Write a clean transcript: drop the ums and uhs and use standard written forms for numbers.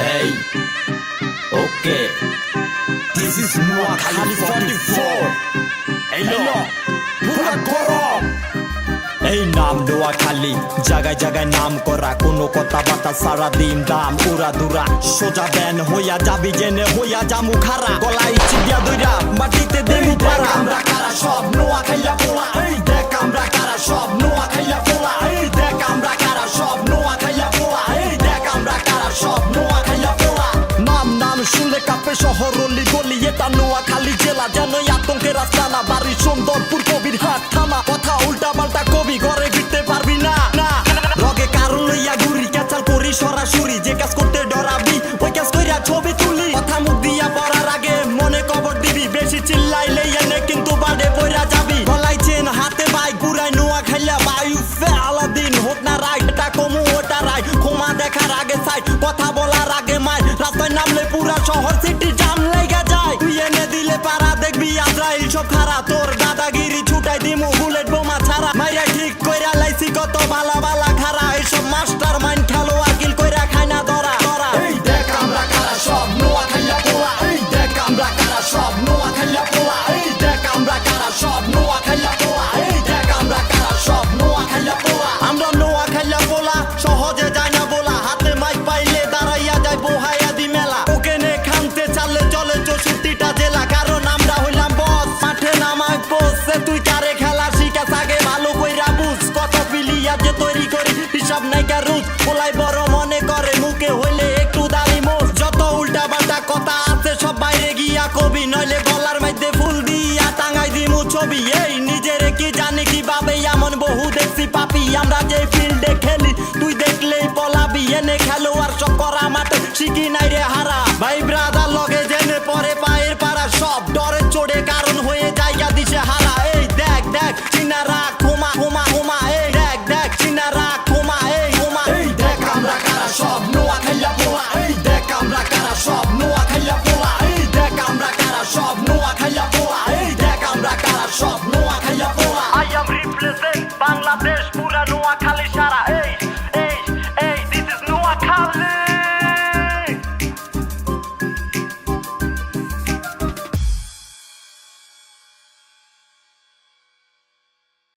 Hey, okay. This is Noakhali 44. Hey, no, pura গরম। এই নাম নোয়াখালী, জায়গায় জায়গায় নাম করা, কোনো কথা বার্তা সারা দিন দাম উড়া দুরা। সোজা ব্যান হইয়া যাবি জেনে হইয়া জামু খারা, গলায় চিবিয়া দইরা মাটিতে দেবি পারা। আমরা কারা সব নোয়াখাইয়া পোলা, এই দেখ আমরা কারা সব নোয়াখাইয়া পোলা, এই দেখ আমরা কারা সব নোয়াখাইয়া পোলা, এই দেখ আমরা কারা সব নোয়াখাইয়া পোলা। নাম নাম শুনলে কাঁপে শহর অলি গলি, এটা নোয়াখালী জেলা যেন আতঙ্কের আস্তানা। বাড়ি সুন্দরপুর কবির হাট থানা, কথা উল্টা পাল্টা কবি ঘরে ফিরতে পারবি না। রগে কারণ লইয়া ঘুরি, ক্যাচাল করি সরাসরি, যে কাজ করতে ডরাবি ওই কাজ কইরা ছবি তুলি। কথা মুখ দিয়া পড়ার আগে মনে কবর দিবি, বেশি চিল্লাইলে এনে কিন্তু বাড়ে পইরা যাবি। গলায় চেন হাতে বাইক ঘুরাই নোয়াখাইয়া বায়ু আলাদিন হোক না রাইট, এটা কমু ওটা রাইট, ক্ষমা দেখার আগে সাইড, কথা বলার আগে মাই, রাস্তায় নামলে পুরা শহর সিটি জাম লেগে যায়। তুই এনে দিলে পারা দেখবি আজরাইল সব খারা, তোর দাদাগিরি ছুটাই দিমু বুলেট বোমা ছাড়া। মাইরা ঠিক কইরা লাইছি কত বালা বালা খারা, এইসব মাস্টার মাইন্ড খেলো আকিল কইরা খাই না ধরা। এই দেখ আমরা কারা সব নোয়াখাইয়া পোলা, এই দেখ আমরা কারা সব নোয়াখাইয়া পোলা, এই দেখ আমরা কারা সব নোয়াখাইয়া পোলা, এই দেখ আমরা কারা সব নোয়াখাইয়া পোলা। আমরা নোয়াখাইয়া পোলা, সহজে যায় না বলা, হাতে মাইক পাইলে দাঁড়াইয়া যায় বোহাইয়া দি মেলা। ওকে নে খানতে চাললে চলে 64টা জেলা, কারণ আমরা হইলাম বস, মাঠে নামাই পোষে। তুই কারে খেলা শিখাস আগে ভালো কইরা বুঝ, কত পিলিয়া যে তৈরি করি হিসাব নাই কারুজ। পোলাই বড় মনে করে মুখে হইলে একটু দাড়ি মোষ, যত উল্টা পাল্টা কথা আছে সব বাইরে গিয়া কবি, নইলে গলার মধ্যে ফুল দিয়া টাঙ্গাই দিমু ছবি। এই নিজেরে কি জানি কিভাবে এমন বহু দেখছি পাপি, আমরা যে ফিল্ডে খেলি তুই দেখলেই পলাবি। এনে খেলোয়াড় সব করা মাঠে শিখি নাই